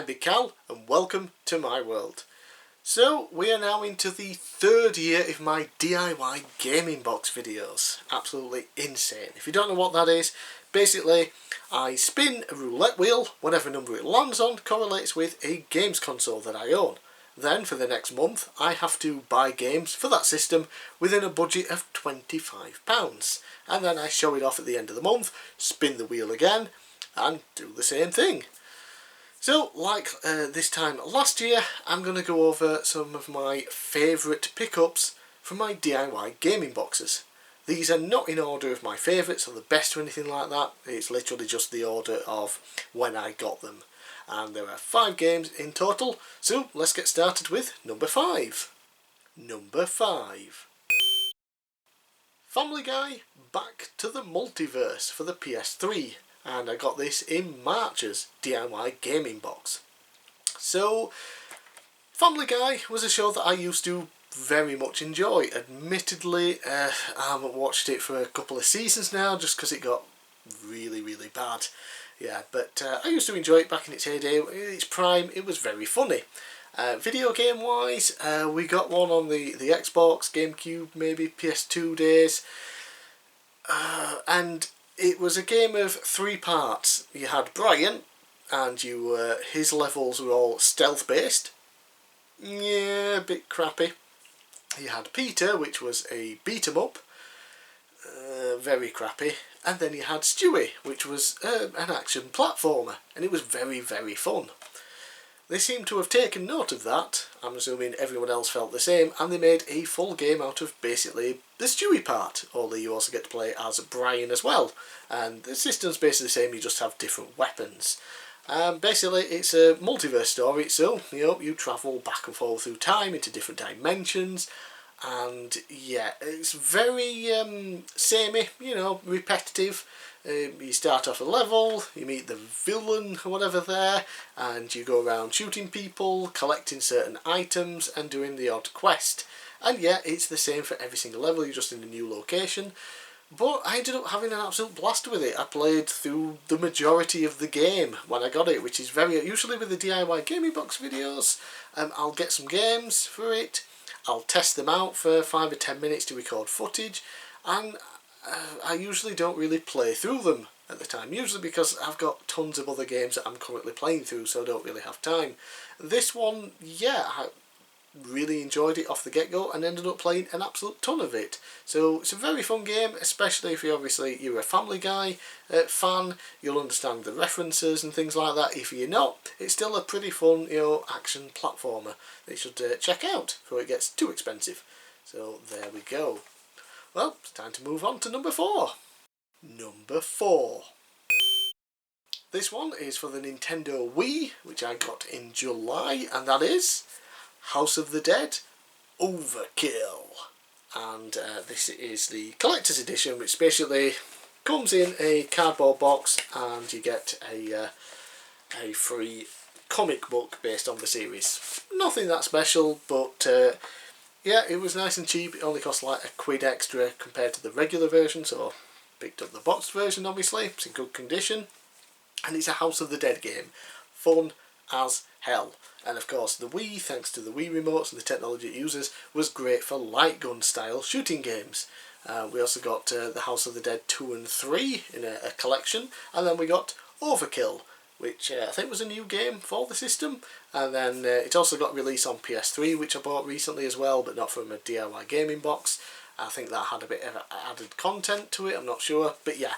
I'm bigcal and welcome to my world. So we are now into the third year of my DIY gaming box videos. Absolutely insane. If you don't know what that is, basically I spin a roulette wheel, whatever number it lands on correlates with a games console that I own. Then for the next month I have to buy games for that system within a budget of £25. And then I show it off at the end of the month, spin the wheel again and do the same thing. So, like this time last year, I'm going to go over some of my favourite pickups from my DIY gaming boxes. These are not in order of my favourites or the best or anything like that, it's literally just the order of when I got them. And there are 5 games in total, so let's get started with number 5. Number 5. Family Guy Back to the Multiverse for the PS3. And I got this in March's DIY gaming box. So, Family Guy was a show that I used to very much enjoy. Admittedly, I haven't watched it for a couple of seasons now just because it got really bad. Yeah, but I used to enjoy it back in its heyday, in its prime. It was very funny. Video game wise, we got one on the Xbox, GameCube, maybe PS2 days. And it was a game of 3 parts. You had Brian, and his levels were all stealth based. Yeah, a bit crappy. You had Peter, which was a beat 'em up. Very crappy. And then you had Stewie, which was an action platformer, and it was very fun. They seem to have taken note of that. I'm assuming everyone else felt the same, and they made a full game out of basically the Stewie part, although you also get to play as Brian as well. And the system's basically the same, you just have different weapons. Basically it's a multiverse story, so you travel back and forth through time into different dimensions, and yeah, it's very samey, repetitive. You start off a level, you meet the villain or whatever there, and you go around shooting people, collecting certain items and doing the odd quest. And yeah, it's the same for every single level, you're just in a new location. But I ended up having an absolute blast with it. I played through the majority of the game when I got it, which is usually with the DIY gaming box videos, I'll get some games for it, I'll test them out for 5 or 10 minutes to record footage, and I usually don't really play through them at the time, usually because I've got tons of other games that I'm currently playing through, so I don't really have time. This one, yeah, I really enjoyed it off the get-go and ended up playing an absolute ton of it. So it's a very fun game, especially if you're a Family Guy fan, you'll understand the references and things like that. If you're not, it's still a pretty fun, action platformer that you should check out before it gets too expensive. So there we go. Well, it's time to move on to number 4. Number 4. This one is for the Nintendo Wii, which I got in July, and that is House of the Dead Overkill. And this is the collector's edition, which basically comes in a cardboard box and you get a free comic book based on the series. Nothing that special, but yeah, it was nice and cheap. It only cost like £1 extra compared to the regular version, so picked up the boxed version obviously. It's in good condition. And it's a House of the Dead game. Fun as hell. And of course the Wii, thanks to the Wii remotes and the technology it uses, was great for light gun style shooting games. We also got the House of the Dead 2 and 3 in a collection. And then we got Overkill, which I think was a new game for the system, and then it also got released on PS3, which I bought recently as well, but not from a DIY gaming box. I think that had a bit of added content to it, I'm not sure, but yeah,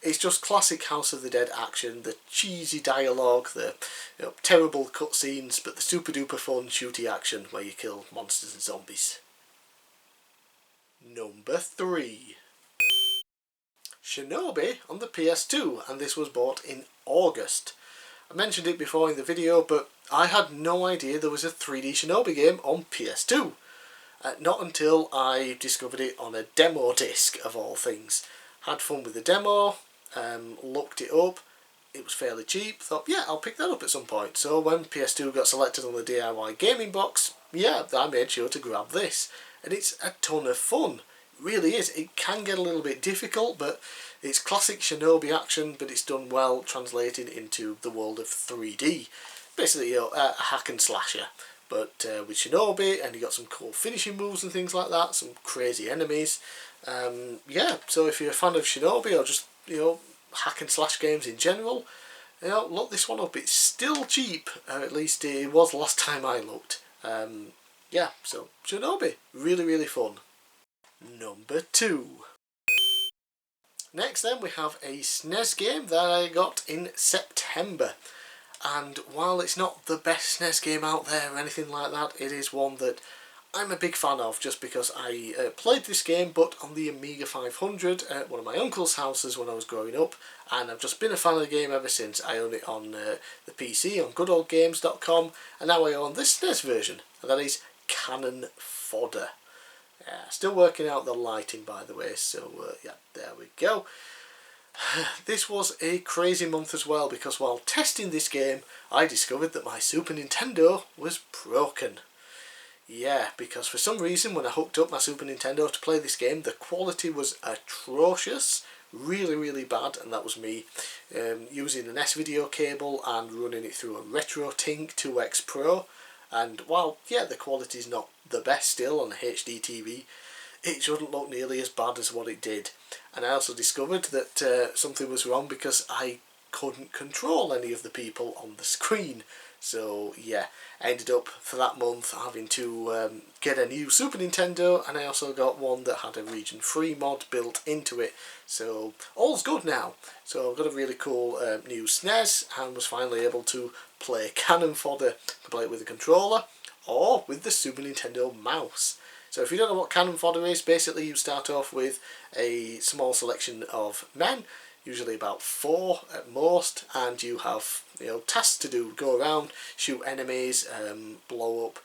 it's just classic House of the Dead action, the cheesy dialogue, the terrible cutscenes, but the super duper fun shooty action where you kill monsters and zombies. Number 3. Shinobi on the PS2, and this was bought in August. I mentioned it before in the video, but I had no idea there was a 3D Shinobi game on PS2. Not until I discovered it on a demo disc, of all things. Had fun with the demo, looked it up, it was fairly cheap, thought yeah, I'll pick that up at some point. So when PS2 got selected on the DIY gaming box, yeah, I made sure to grab this. And it's a ton of fun. It really is. It can get a little bit difficult, but it's classic Shinobi action, but it's done well, translated into the world of 3D. basically a hack and slasher, but with Shinobi, and you got some cool finishing moves and things like that, some crazy enemies. Yeah, so if you're a fan of Shinobi or just hack and slash games in general, look this one up. It's still cheap, at least it was last time I looked. Yeah, so Shinobi, really, really fun. Number 2. Next then we have a SNES game that I got in September, and while it's not the best SNES game out there or anything like that, it is one that I'm a big fan of, just because I played this game but on the Amiga 500 at one of my uncle's houses when I was growing up, and I've just been a fan of the game ever since. I own it on the PC on goodoldgames.com, and now I own this SNES version, and that is Cannon Fodder. Still working out the lighting, by the way, so yeah, there we go. This was a crazy month as well, because while testing this game I discovered that my Super Nintendo was broken. Yeah, because for some reason when I hooked up my Super Nintendo to play this game, the quality was atrocious, really, really bad, and that was me using an S-Video cable and running it through a RetroTink 2X Pro. And while, yeah, the quality's not the best still on a HD TV, it shouldn't look nearly as bad as what it did. And I also discovered that something was wrong because I couldn't control any of the people on the screen. So yeah, I ended up for that month having to get a new Super Nintendo, and I also got one that had a Region 3 mod built into it. So all's good now. So I've got a really cool new SNES, and was finally able to play Cannon Fodder, play it with a controller or with the Super Nintendo mouse. So if you don't know what Cannon Fodder is, basically you start off with a small selection of men, usually about 4 at most, and you have tasks to do. Go around, shoot enemies, blow up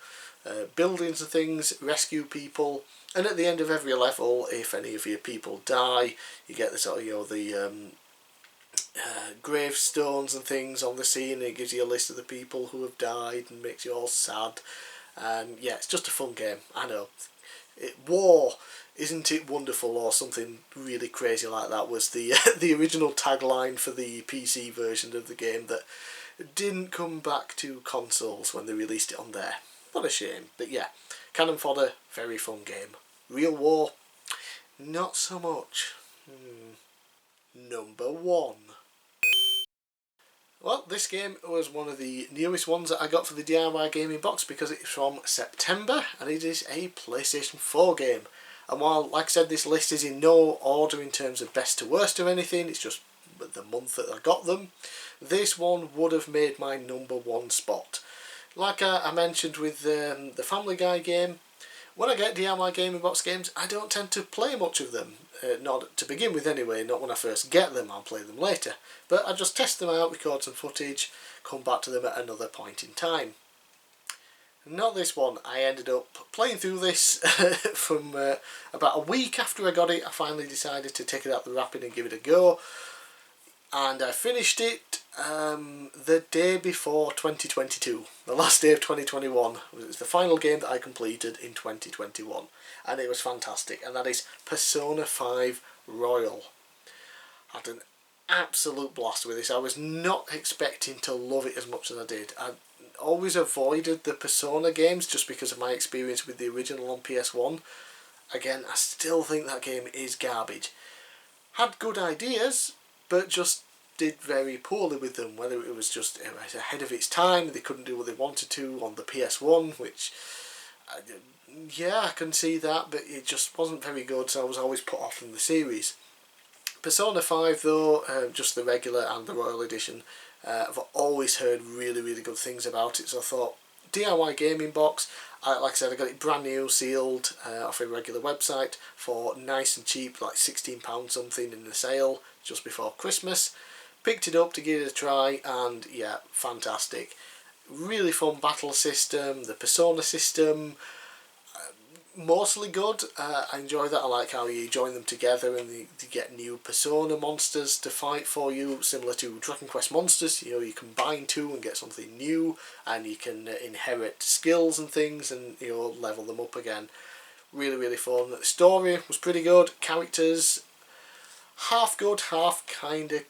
buildings and things, rescue people, and at the end of every level, if any of your people die, you get the sort of the gravestones and things on the scene, and it gives you a list of the people who have died and makes you all sad. And yeah, it's just a fun game. I know. War, isn't it wonderful, or something really crazy like that was the the original tagline for the PC version of the game that didn't come back to consoles when they released it on there. What a shame. But yeah, Cannon Fodder, very fun game. Real War, not so much. Number 1. Well, this game was one of the newest ones that I got for the DIY gaming box, because it's from September and it is a PlayStation 4 game. And while, like I said, this list is in no order in terms of best to worst or anything, it's just the month that I got them, this one would have made my number 1 spot. Like I mentioned with the Family Guy game, when I get DIY gaming box games, I don't tend to play much of them. Not to begin with anyway, not when I first get them, I'll play them later. But I just test them out, record some footage, come back to them at another point in time. Not this one. I ended up playing through this from about a week after I got it. I finally decided to take it out the wrapping and give it a go. And I finished it the day before 2022. The last day of 2021. It was the final game that I completed in 2021. And it was fantastic. And that is Persona 5 Royal. I had an absolute blast with this. I was not expecting to love it as much as I did. I always avoided the Persona games just because of my experience with the original on PS1. Again, I still think that game is garbage. Had good ideas, but just did very poorly with them. Whether it was just ahead of its time, they couldn't do what they wanted to on the PS1, which yeah, I can see that, but it just wasn't very good, so I was always put off from the series. Persona 5 though, just the regular and the Royal Edition, I've always heard really, really good things about it, so I thought, DIY gaming box, like I said, I got it brand new, sealed, off a regular website for nice and cheap, like £16 something in the sale just before Christmas. Picked it up to give it a try, and yeah, fantastic. Really fun battle system, the Persona system, mostly good. I enjoy that. I like how you join them together and you get new Persona monsters to fight for you, similar to Dragon Quest monsters. You combine two and get something new, and you can inherit skills and things, and level them up again. Really, really fun. The story was pretty good. Characters, half good, half kind of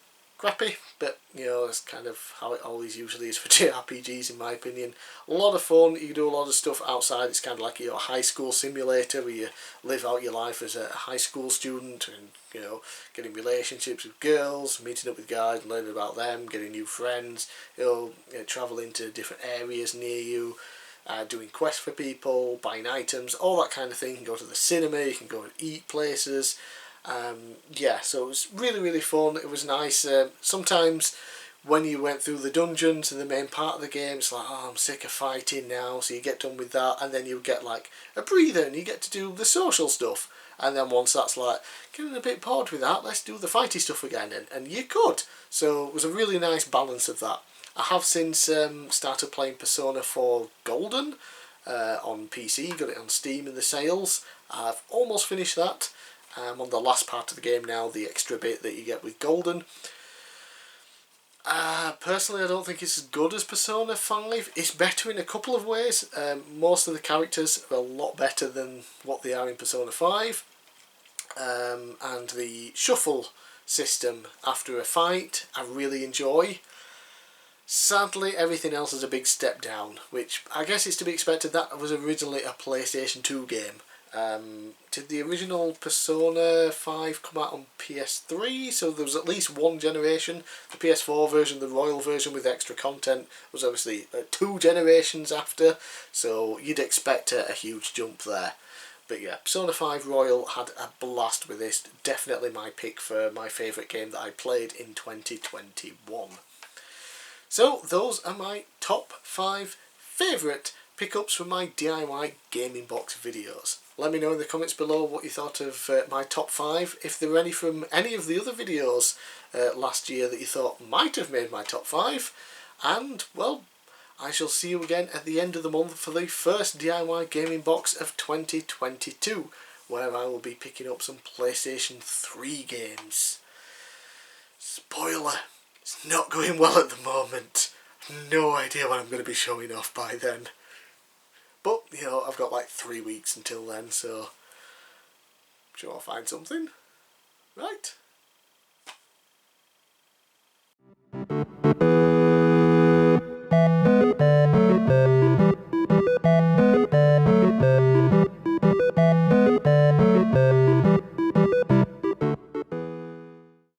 scrappy, but you know, that's kind of how it always usually is for JRPGs in my opinion. A lot of fun, you can do a lot of stuff outside. It's kind of like your high school simulator where you live out your life as a high school student and, you know, getting relationships with girls, meeting up with guys, learning about them, getting new friends, you know, travelling to different areas near you, doing quests for people, buying items, all that kind of thing. You can go to the cinema, you can go and eat places. Yeah, so it was really, really fun. It was nice. Sometimes when you went through the dungeons and the main part of the game, it's like, oh, I'm sick of fighting now, so you get done with that, and then you get like a breather and you get to do the social stuff. And then once that's like, getting a bit bored with that, let's do the fighty stuff again, and you could. So it was a really nice balance of that. I have since started playing Persona 4 Golden on PC, got it on Steam in the sales. I've almost finished that. I'm on the last part of the game now, the extra bit that you get with Golden. Personally, I don't think it's as good as Persona 5. It's better in a couple of ways. Most of the characters are a lot better than what they are in Persona 5. And the shuffle system after a fight, I really enjoy. Sadly, everything else is a big step down, which I guess is to be expected. That was originally a PlayStation 2 game. Did the original Persona 5 come out on PS3? So there was at least one generation. The PS4 version, the Royal version with extra content, was obviously 2 generations after, so you'd expect a huge jump there. But yeah, Persona 5 Royal had a blast with this. Definitely my pick for my favourite game that I played in 2021. So those are my top 5 favourite pickups from my DIY gaming box videos. Let me know in the comments below what you thought of my top 5. If there were any from any of the other videos last year that you thought might have made my top 5. And, well, I shall see you again at the end of the month for the first DIY gaming box of 2022, where I will be picking up some PlayStation 3 games. Spoiler, it's not going well at the moment. No idea what I'm going to be showing off by then. But, you know, I've got like 3 weeks until then, so I'm sure I'll find something. Right.